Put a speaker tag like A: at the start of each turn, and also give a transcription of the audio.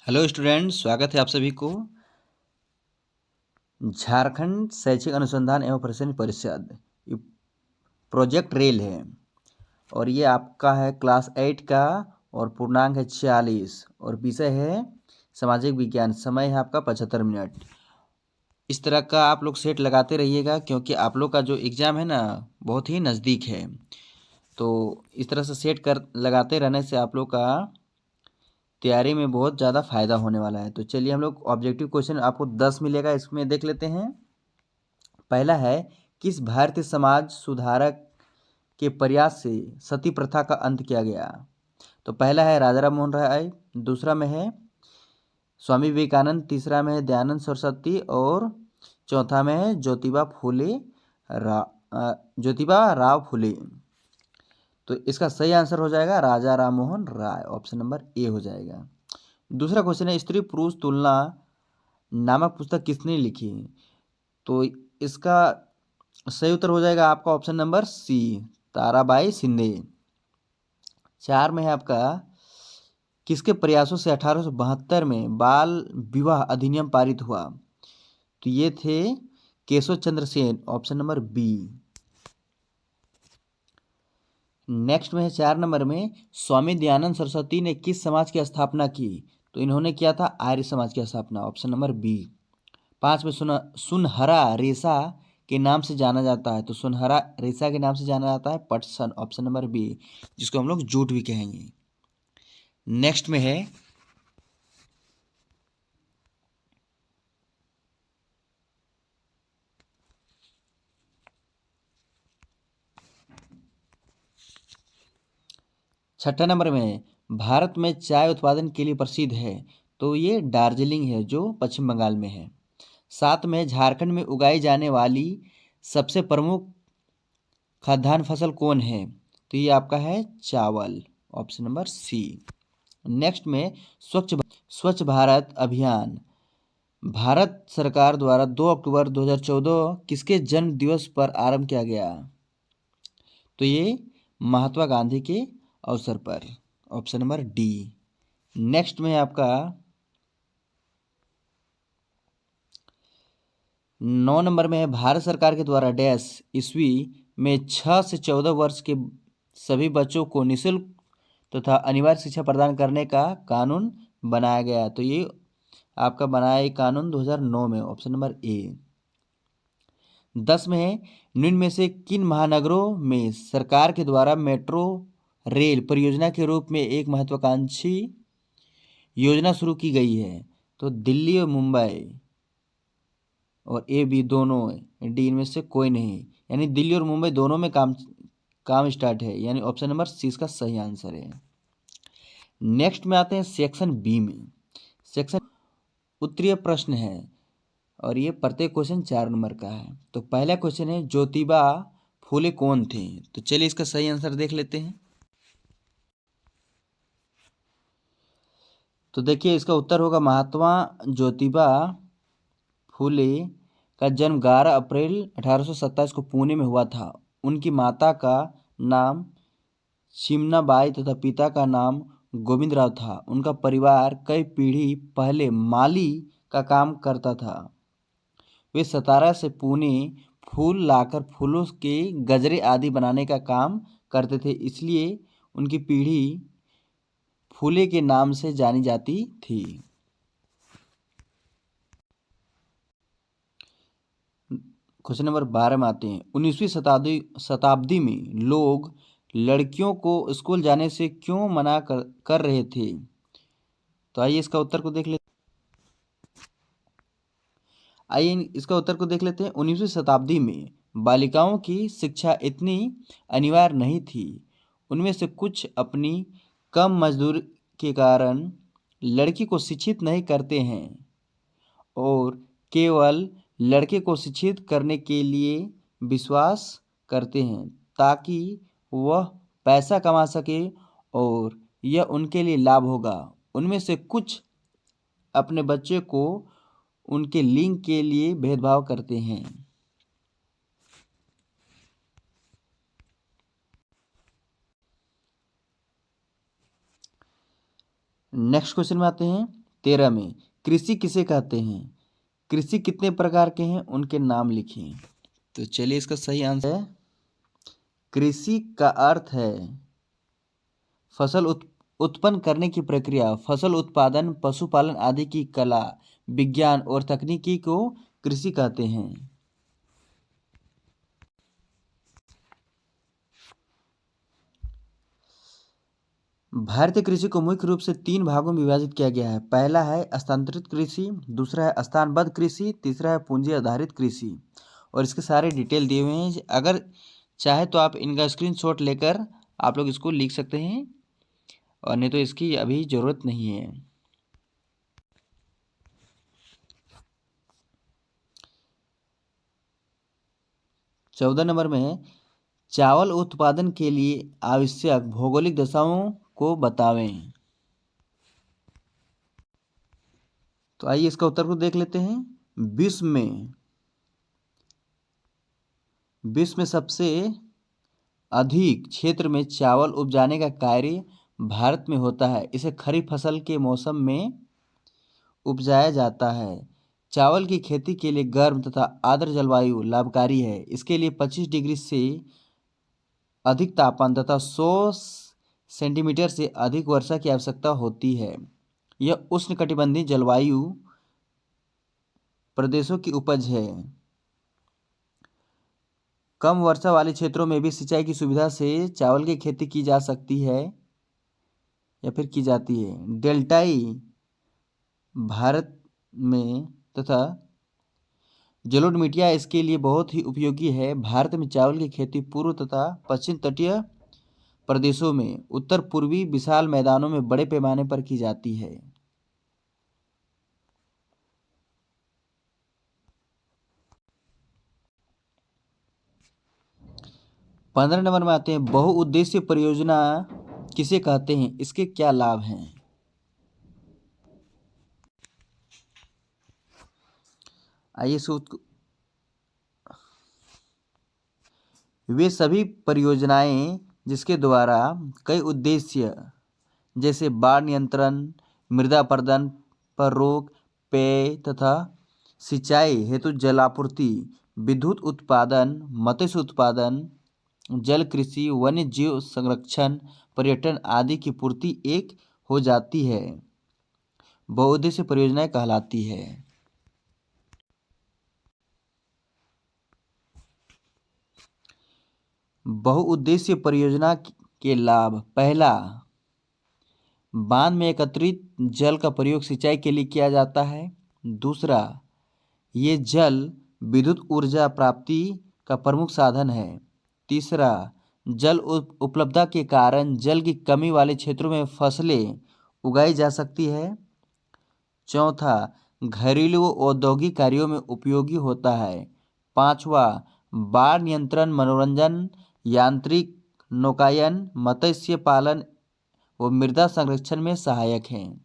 A: Hello students, स्वागत है आप सभी को। झारखंड शैक्षिक अनुसंधान एवं प्रशिक्षण परिषद ये प्रोजेक्ट रेल है और ये आपका है क्लास 8 का और पूर्णांक है 46 और विषय है सामाजिक विज्ञान। समय है आपका 75 मिनट। इस तरह का आप लोग सेट लगाते रहिएगा क्योंकि आप लोग का जो एग्ज़ाम है ना बहुत ही नज़दीक है। तो इस तरह से सेट कर लगाते रहने से आप लोग का तैयारी में बहुत ज़्यादा फायदा होने वाला है। तो चलिए हम लोग ऑब्जेक्टिव क्वेश्चन आपको 10 मिलेगा, इसमें देख लेते हैं। पहला है, किस भारतीय समाज सुधारक के प्रयास से सती प्रथा का अंत किया गया? तो पहला है राजा राम मोहन राय, दूसरा में है स्वामी विवेकानंद, तीसरा में है दयानंद सरस्वती और चौथा में है ज्योतिबा राव फुले। तो इसका सही आंसर हो जाएगा राजा Ram Mohan Roy, option number A हो जाएगा। दूसरा क्वेश्चन है, स्त्री पुरुष तुलना नामक पुस्तक किसने लिखी? तो इसका सही उत्तर हो जाएगा आपका option number C, Tarabai Shinde. 4 में है आपका, किसके प्रयासों से 1872 में बाल विवाह अधिनियम पारित हुआ? तो ये थे Keshav Chandra Sen, option number B. Next में है 4 नंबर में, स्वामी दयानंद सरस्वती ने किस समाज की स्थापना की? तो इन्होंने किया था आर्य समाज की स्थापना, ऑप्शन नंबर बी। 5 में सुनहरा रेशा के नाम से जाना जाता है। तो सुनहरा रेशा के नाम से जाना जाता है पटसन, ऑप्शन नंबर बी, जिसको हम लोग जूट भी कहेंगे। नेक्स्ट में है छठा नंबर में, भारत में चाय उत्पादन के लिए प्रसिद्ध है। तो ये दार्जिलिंग है जो पश्चिम बंगाल में है। 7 में, झारखंड में उगाई जाने वाली सबसे प्रमुख खाद्यान्न फसल कौन है? तो ये आपका है चावल, ऑप्शन नंबर सी। नेक्स्ट में, स्वच्छ भारत अभियान भारत सरकार द्वारा 2 अक्टूबर 2014 किसके जन्म दिवस पर आरंभ किया गया? तो ये महात्मा गांधी के अवसर पर, ऑप्शन नंबर डी। नेक्स्ट में आपका 9 नंबर में है, भारत सरकार के द्वारा डैश ईस्वी में 6 से 14 वर्ष के सभी बच्चों को निःशुल्क तथा अनिवार्य शिक्षा प्रदान करने का कानून बनाया गया। तो ये आपका बनाया ये कानून 2009 में, ऑप्शन नंबर ए। 10 में है, निम्न में से किन महानगरों में सरकार के द्वारा मेट्रो रेल परियोजना के रूप में एक महत्वाकांक्षी योजना शुरू की गई है? तो दिल्ली और मुंबई और ए बी दोनों है, डी इनमें से कोई नहीं, यानी दिल्ली और मुंबई दोनों में काम स्टार्ट है, यानी ऑप्शन नंबर सी इसका सही आंसर है। नेक्स्ट में आते हैं सेक्शन बी में। सेक्शन उत्तरीय प्रश्न है और ये प्रत्येक क्वेश्चन 4 नंबर का है। तो पहला क्वेश्चन है, ज्योतिबा फूले कौन थे? तो चलिए इसका सही आंसर देख लेते हैं। तो देखिए इसका उत्तर होगा महात्मा ज्योतिबा फूले का जन्म 11 अप्रैल 1827 को पुणे में हुआ था। उनकी माता का नाम चिमनाबाई तथा पिता का नाम गोविंदराव था। उनका परिवार कई पीढ़ी पहले माली का काम करता था। वे सतारा से पुणे फूल लाकर फूलों के गजरे आदि बनाने का काम करते थे, इसलिए उनकी पीढ़ी फूले के नाम से जानी जाती थी। क्वेश्चन नंबर 12 में आते हैं, 19वीं शताब्दी में लोग लड़कियों को स्कूल जाने से क्यों मना कर रहे थे? तो आइए इसका उत्तर को देख लेते हैं। 19वीं शताब्दी में बालिकाओं की शिक्षा इतनी अनिवार्य नहीं थी। उनमें से कुछ अपनी कम मजदूरी के कारण लड़की को शिक्षित नहीं करते हैं और केवल लड़के को शिक्षित करने के लिए विश्वास करते हैं ताकि वह पैसा कमा सके और यह उनके लिए लाभ होगा। उनमें से कुछ अपने बच्चे को उनके लिंग के लिए भेदभाव करते हैं। नेक्स्ट क्वेश्चन में आते हैं, 13 में कृषि किसे कहते हैं? कृषि कितने प्रकार के हैं, उनके नाम लिखिए। तो चलिए इसका सही आंसर है, कृषि का अर्थ है फसल उत्पन्न करने की प्रक्रिया, फसल उत्पादन, पशुपालन आदि की कला, विज्ञान और तकनीकी को कृषि कहते हैं। भारतीय कृषि को मुख्य रूप से 3 भागों में विभाजित किया गया है। पहला है स्थानांतरित कृषि, दूसरा है स्थानबद्ध कृषि, तीसरा है पूंजी आधारित कृषि। और इसके सारे डिटेल दिए हुए हैं, अगर चाहे तो आप इनका स्क्रीनशॉट लेकर आप लोग इसको लिख सकते हैं, और नहीं तो इसकी अभी ज़रूरत नहीं है। चौदह नंबर में है, चावल उत्पादन के लिए आवश्यक भौगोलिक दशाओं को बतावें। तो आइए इसका उत्तर को देख लेते हैं। विश्व में सबसे अधिक क्षेत्र में चावल उपजाने का कार्य भारत में होता है। इसे खरीफ फसल के मौसम में उपजाया जाता है। चावल की खेती के लिए गर्म तथा आर्द्र जलवायु लाभकारी है। इसके लिए 25 डिग्री से अधिक तापमान तथा 100 सेंटीमीटर से अधिक वर्षा की आवश्यकता होती है। यह उष्णकटिबंधीय जलवायु प्रदेशों की उपज है। कम वर्षा वाले क्षेत्रों में भी सिंचाई की सुविधा से चावल की खेती की जा सकती है या फिर की जाती है। डेल्टाई भारत में तथा जलोढ़ मिट्टियाँ इसके लिए बहुत ही उपयोगी है। भारत में चावल की खेती पूर्व तथा पश्चिम तटीय प्रदेशों में, उत्तर पूर्वी विशाल मैदानों में बड़े पैमाने पर की जाती है। पंद्रह नंबर में आते हैं, बहुउद्देशीय परियोजना किसे कहते हैं, इसके क्या लाभ हैं? आइए वे सभी परियोजनाएं जिसके द्वारा कई उद्देश्य जैसे बाढ़ नियंत्रण, मृदा अपरदन पर रोक, पेय तथा सिंचाई हेतु जलापूर्ति, विद्युत उत्पादन, मत्स्य उत्पादन, जल कृषि, वन्य जीव संरक्षण, पर्यटन आदि की पूर्ति एक हो जाती है, बहुउद्देशीय परियोजनाएं कहलाती है। बहुउद्देशीय परियोजना के लाभ, पहला, बांध में एकत्रित जल का प्रयोग सिंचाई के लिए किया जाता है। दूसरा, ये जल विद्युत ऊर्जा प्राप्ति का प्रमुख साधन है। तीसरा, जल उपलब्धता के कारण जल की कमी वाले क्षेत्रों में फसलें उगाई जा सकती है। चौथा, घरेलू व औद्योगिक कार्यों में उपयोगी होता है। पांचवा, बाढ़ नियंत्रण, मनोरंजन, यांत्रिक नौकायन, मत्स्य पालन व मृदा संरक्षण में सहायक हैं।